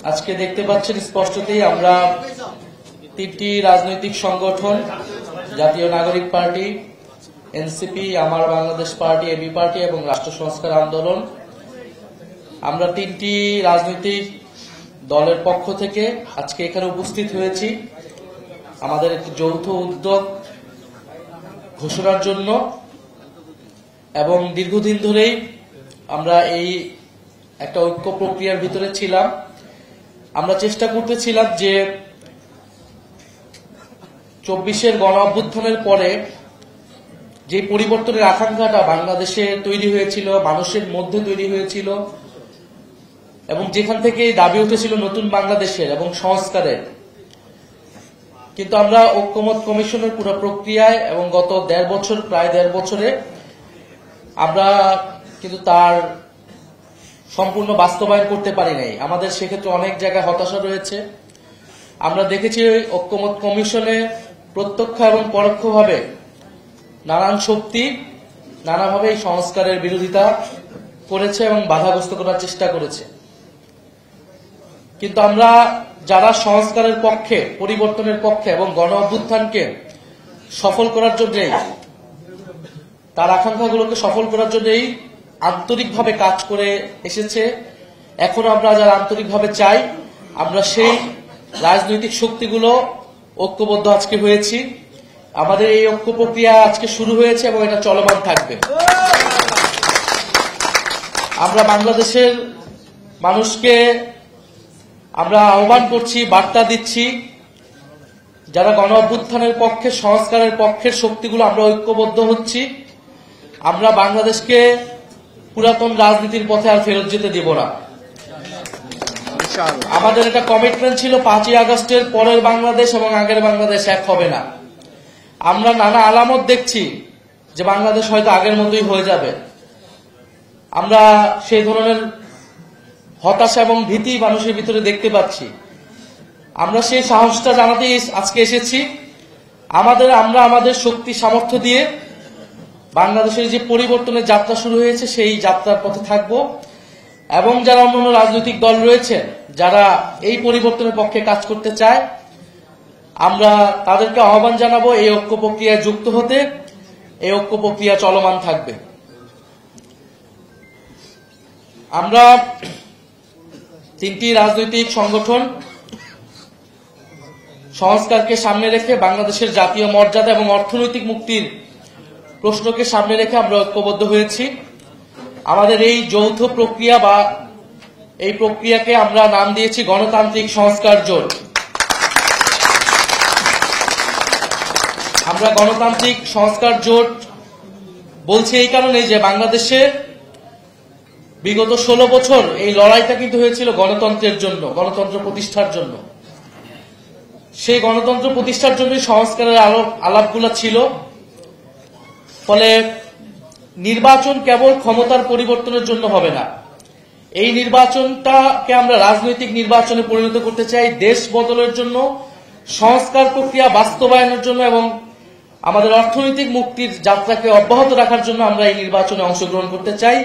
আজকে দেখতে পাচ্ছেন স্পষ্টতই আমরা তিনটি রাজনৈতিক সংগঠন জাতীয় নাগরিক পার্টি, এনসিপি, আমার বাংলাদেশ পার্টি, এবি পার্টি এবং রাষ্ট্র সংস্কার আন্দোলন, আমরা তিনটি রাজনৈতিক দলের পক্ষ থেকে আজকে এখানে উপস্থিত হয়েছি আমাদের একটি যৌথ উদ্যোগ ঘোষণার জন্য। এবং দীর্ঘদিন ধরেই আমরা এই একটা ঐক্য প্রক্রিয়ার ভিতরে ছিলাম। আমরা চেষ্টা করতেছিলাম যে ২৪-এর গণ অভ্যুত্থানের পরে যে পরিবর্তনের আকাঙ্ক্ষাটা বাংলাদেশে তৈরি হয়েছিল, মানুষের মধ্যে তৈরি হয়েছিল এবং যেখান থেকে দাবি উঠেছিল নতুন বাংলাদেশের এবং সংস্কারের, কিন্তু আমরা ঐক্যমত কমিশনের পুরো প্রক্রিয়ায় এবং গত প্রায় দেড় বছরে আমরা কিন্তু তার সম্পূর্ণ বাস্তবায়ন করতে পারি নাই। আমাদের সেক্ষেত্রে অনেক জায়গায় হতাশা রয়েছে। আমরা দেখেছি ঐক্যমত কমিশনে প্রত্যক্ষ এবং পরোক্ষভাবে নানান শক্তি নানাভাবে এই সংস্কারের বিরোধিতা করেছে এবং বাধাগ্রস্ত করার চেষ্টা করেছে। কিন্তু আমরা যারা সংস্কারের পক্ষে, পরিবর্তনের পক্ষে এবং গণ অভ্যুত্থানকে সফল করার জন্যই, তার আকাঙ্ক্ষাগুলোকে সফল করার জন্যই আন্তরিকভাবে কাজ করে এসেছে। এখন আমরা যারা আন্তরিকভাবে চাই, আমরা সেই রাজনৈতিক শক্তিগুলো ঐক্যবদ্ধ আজকে হয়েছি। আমাদের এই ঐক্য প্রক্রিয়া আজকে শুরু হয়েছে এবং এটা চলমান থাকবে। আমরা বাংলাদেশের মানুষকে আমরা আহ্বান করছি, বার্তা দিচ্ছি, যারা গণ অভ্যুত্থানের পক্ষে, সংস্কারের পক্ষের শক্তিগুলো আমরা ঐক্যবদ্ধ হচ্ছি। আমরা বাংলাদেশকে পুরাতন রাজনীতির পথে আর ফেরত যেতে দিব না। আমাদের একটা কমিটমেন্ট ছিল ৫ই আগস্টের পরের বাংলাদেশ এবং আগের বাংলাদেশ এক হবে না। আমরা নানা আলামত দেখছি যে বাংলাদেশ হয়তো আগের মতোই হয়ে যাবে। আমরা সেই ধরনের হতাশা এবং ভীতি মানুষের ভিতরে দেখতে পাচ্ছি। আমরা সেই সাহসটা জানাতেই আজকে এসেছি। আমরা আমাদের শক্তি সামর্থ্য দিয়ে বাংলাদেশের যে পরিবর্তনের যাত্রা শুরু হয়েছে সেই যাত্রার পথে থাকব এবং যারা অন্যান্য রাজনৈতিক দল রয়েছে যারা এই পরিবর্তনের পক্ষে কাজ করতে চায়, আমরা তাদেরকে আহ্বান জানাবো এই ঐক্য প্রক্রিয়ায় যুক্ত হতে। এই ঐক্য প্রক্রিয়া চলমান থাকবে। আমরা তিনটি রাজনৈতিক সংগঠন সংস্কারকে সামনে রেখে, বাংলাদেশের জাতীয় মর্যাদা এবং অর্থনৈতিক মুক্তির প্রশ্নকে সামনে রেখে আমরা ঐক্যবদ্ধ হয়েছি। আমাদের এই যৌথ প্রক্রিয়া বা এই প্রক্রিয়াকে আমরা নাম দিয়েছি গণতান্ত্রিক সংস্কার জোট। আমরা গণতান্ত্রিক সংস্কার জোট বলছি এই কারণে যে বাংলাদেশে বিগত ১৬ বছর এই লড়াইটা কিন্তু হয়েছিল গণতন্ত্রের জন্য, গণতন্ত্র প্রতিষ্ঠার জন্য। সেই গণতন্ত্র প্রতিষ্ঠার জন্য সংস্কারের আলাপগুলো ছিল। ফলে নির্বাচন কেবল ক্ষমতার পরিবর্তনের জন্য হবে না। এই নির্বাচনটাকে আমরা রাজনৈতিক নির্বাচনে পরিণত করতে চাই দেশ বদলের জন্য, সংস্কার প্রক্রিয়া বাস্তবায়নের জন্য এবং আমাদের অর্থনৈতিক মুক্তির যাত্রাকে অব্যাহত রাখার জন্য আমরা এই নির্বাচনে অংশগ্রহণ করতে চাই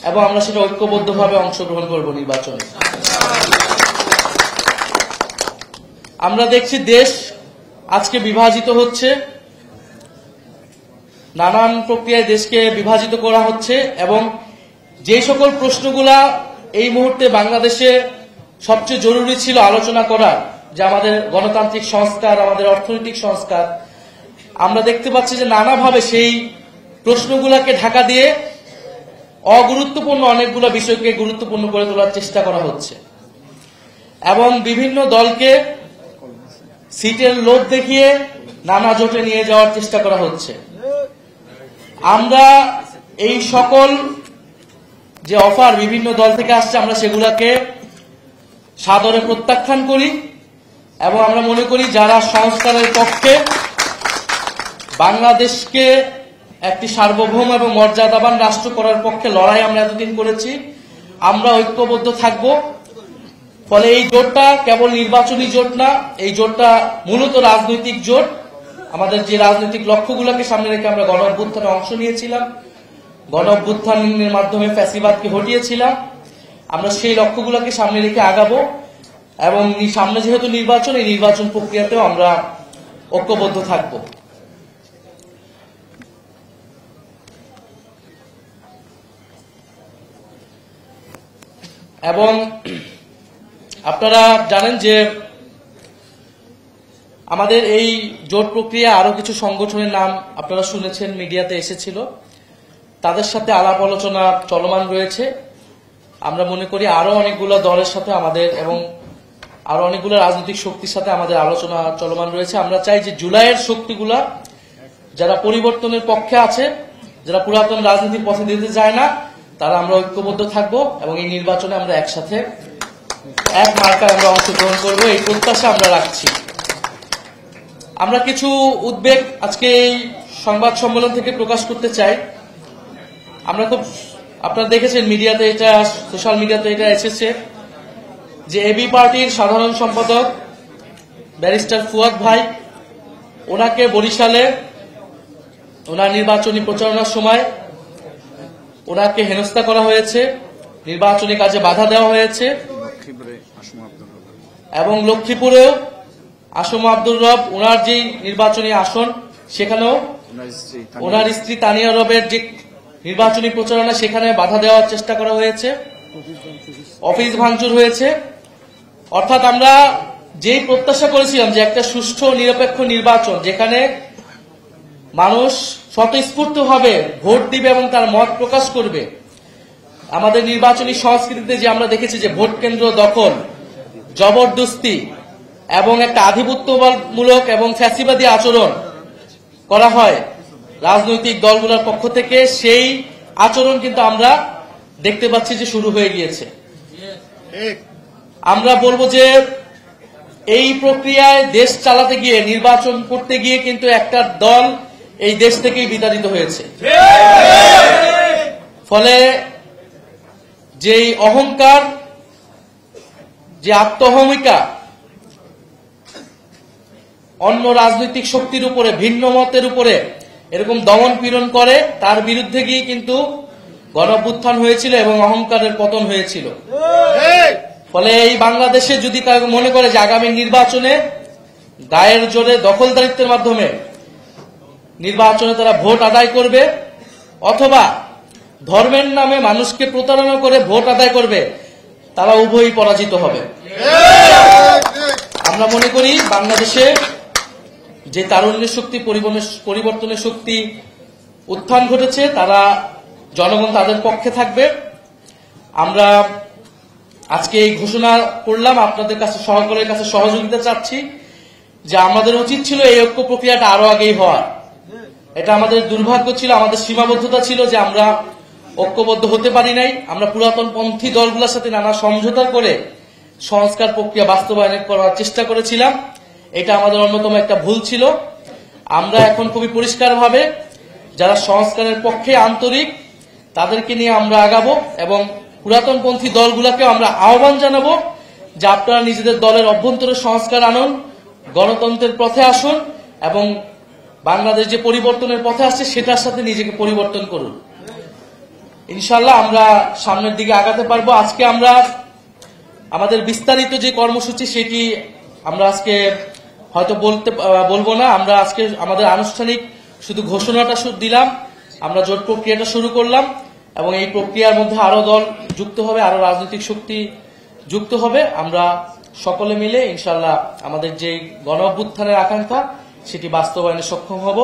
এবং আমরা সেটা ঐক্যবদ্ধভাবে অংশগ্রহণ করব নির্বাচনে। আমরা দেখছি দেশ আজকে বিভাজিত হচ্ছে, নানান প্রক্রিয়ায় দেশকে বিভাজিত করা হচ্ছে এবং যে সকল প্রশ্নগুলা এই মুহূর্তে বাংলাদেশে সবচেয়ে জরুরি ছিল আলোচনা করার, যে আমাদের গণতান্ত্রিক সংস্কার, আমাদের অর্থনৈতিক সংস্কার, আমরা দেখতে পাচ্ছি যে নানাভাবে সেই প্রশ্নগুলাকে ঢাকা দিয়ে অগুরুত্বপূর্ণ অনেকগুলো বিষয়কে গুরুত্বপূর্ণ করে তোলার চেষ্টা করা হচ্ছে এবং বিভিন্ন দলকে সিটের লোভ দেখিয়ে নানা জোটে নিয়ে যাওয়ার চেষ্টা করা হচ্ছে। আমরা এই সকল যে অফার বিভিন্ন দল থেকে আসছে, আমরা সেগুলাকে সাদরে প্রত্যাখ্যান করি এবং আমরা মনে করি যারা সংস্কারের পক্ষে, বাংলাদেশকে একটি সার্বভৌম এবং মর্যাদাবান রাষ্ট্র করার পক্ষে লড়াই আমরা এতদিন করেছি, আমরা ঐক্যবদ্ধ থাকব। ফলে এই জোটটা কেবল নির্বাচনী জোট না, এই জোটটা মূলত রাজনৈতিক জোট। আমাদের যে রাজনৈতিক লক্ষ্যগুলোকে সামনে রেখে আমরা গণ অভ্যুত্থানে অংশ নিয়েছিলাম, গণ অভ্যুত্থানের মাধ্যমে ফ্যাসিবাদকে হটিয়েছিলাম, আমরা সেই লক্ষ্যগুলোকে সামনে রেখে আগাবো। এবং সামনে যেহেতু নির্বাচন, এই নির্বাচন প্রক্রিয়াতেও আমরা ঐক্যবদ্ধ থাকব। এবং আপনারা জানেন যে আমাদের এই জোট প্রক্রিয়া আরো কিছু সংগঠনের নাম আপনারা শুনেছেন, মিডিয়াতে এসেছিল, তাদের সাথে আলাপ আলোচনা চলমান রয়েছে। আমরা মনে করি আরো অনেকগুলো দলের সাথে আমাদের এবং আরো অনেকগুলো রাজনৈতিক শক্তির সাথে আমাদের আলোচনা চলমান রয়েছে। আমরা চাই যে জুলাইয়ের শক্তিগুলা যারা পরিবর্তনের পক্ষে আছে, যারা পুরাতন রাজনীতির পথে দিতে যায় না, তারা আমরা ঐক্যবদ্ধ থাকবো এবং এই নির্বাচনে আমরা একসাথে এক মার্কায় আমরা অংশগ্রহণ করব, এই প্রত্যাশা আমরা রাখছি। আমরা কিছু উদ্বেগ আজকে এই সংবাদ সম্মেলন থেকে প্রকাশ করতে চাই। আমরা খুব, আপনারা দেখেছেন মিডিয়াতে, এটা সোশ্যাল মিডিয়াতে এটা এসেছে যে এবি পার্টির সাধারণ সম্পাদক ব্যারিস্টার ফুয়াদ ভাই, ওনাকে বরিশালে ওনার নির্বাচনী প্রচারণার সময় ওনাকে হেনস্থা করা হয়েছে, নির্বাচনী কাজে বাধা দেওয়া হয়েছে এবং লক্ষ্মীপুরেও আসম আব্দুর রব, ওনার যে নির্বাচনী আসন, সেখানেও ওনার স্ত্রী তানিয়া রবের যে নির্বাচনী প্রচারণা, সেখানে বাধা দেওয়ার চেষ্টা করা হয়েছে, অফিস ভাঙচুর হয়েছে। অর্থাৎ আমরা যেই প্রত্যাশা করেছিলাম যে একটা সুষ্ঠু নিরপেক্ষ নির্বাচন, যেখানে মানুষ স্বতঃস্ফূর্তভাবে ভোট দিবে এবং তার মত প্রকাশ করবে, আমাদের নির্বাচনী সংস্কৃতিতে যে আমরা দেখেছি যে ভোট কেন্দ্র দখল, জবরদস্তি এবং একটা আধিপত্যমূলক এবং ফ্যাসিবাদী আচরণ করা হয় রাজনৈতিক দলগুলোর পক্ষ থেকে, সেই আচরণ কিন্তু আমরা দেখতে পাচ্ছি যে শুরু হয়ে গিয়েছে। আমরা বলবো যে এই প্রক্রিয়ায় দেশ চালাতে গিয়ে, নির্বাচন করতে গিয়ে কিন্তু একটা দল এই দেশ থেকেই বিতাড়িত হয়েছে। ফলে যেই অহংকার, যে আত্মহমিকা অন্য রাজনৈতিক শক্তির উপরে, ভিন্ন মতের উপরে এরকম দমন পীড়ন করে, তার বিরুদ্ধে গিয়ে কিন্তু গণঅভ্যুত্থান হয়েছিল এবং অহংকারের পতন হয়েছিল। ফলে এই বাংলাদেশে যদি কারো মনে করে যে আগামী নির্বাচনে গায়ের জোরে দখলদারিত্বের মাধ্যমে নির্বাচনে তারা ভোট আদায় করবে, অথবা ধর্মের নামে মানুষকে প্রতারণা করে ভোট আদায় করবে, তারা উভয়ই পরাজিত হবে। আমরা মনে করি বাংলাদেশে যে তারুণ্যের শক্তি, পরিবর্তনের শক্তি উত্থান ঘটেছে, তারা, জনগণ তাদের পক্ষে থাকবে। আমরা আজকে এই ঘোষণা করলাম, আপনাদের কাছে, সকলের কাছে সহযোগিতা চাচ্ছি যে আমাদের উচিত ছিল এই ঐক্য প্রক্রিয়াটা আরো আগেই হওয়ার। এটা আমাদের দুর্ভাগ্য ছিল, আমাদের সীমাবদ্ধতা ছিল যে আমরা ঐক্যবদ্ধ হতে পারি নাই। আমরা পুরাতন পন্থী দলগুলোর সাথে নানা সমঝোতা করে সংস্কার প্রক্রিয়া বাস্তবায়ন করার চেষ্টা করেছিলাম। এটা আমাদের অন্যতম একটা ভুল ছিল। আমরা এখন খুবই পরিষ্কারভাবে যারা সংস্কারের পক্ষে আন্তরিক, তাদেরকে নিয়ে আমরা আগাবো এবং পুরাতনপন্থী দলগুলোকে আমরা আহ্বান জানাবো যে আপনারা নিজেদের দলের অভ্যন্তরে সংস্কার আনুন, গণতন্ত্রের পথে আসুন এবং বাংলাদেশ যে পরিবর্তনের পথে আসছে সেটার সাথে নিজেকে পরিবর্তন করুন। ইনশাআল্লাহ আমরা সামনের দিকে আগাতে পারবো। আজকে আমরা আমাদের বিস্তারিত যে কর্মসূচি, সেটি আমরা আজকে হয়তো বলবো না। আমরা আজকে আমাদের আনুষ্ঠানিক শুধু ঘোষণাটা দিলাম, আমরা জোট প্রক্রিয়াটা শুরু করলাম এবং এই প্রক্রিয়ার মধ্যে আরো দল যুক্ত হবে, আরো রাজনৈতিক শক্তি যুক্ত হবে। আমরা সকলে মিলে ইনশাআল্লাহ আমাদের যে গণ অভ্যুত্থানের আকাঙ্ক্ষা, সেটি বাস্তবায়নে সক্ষম হব।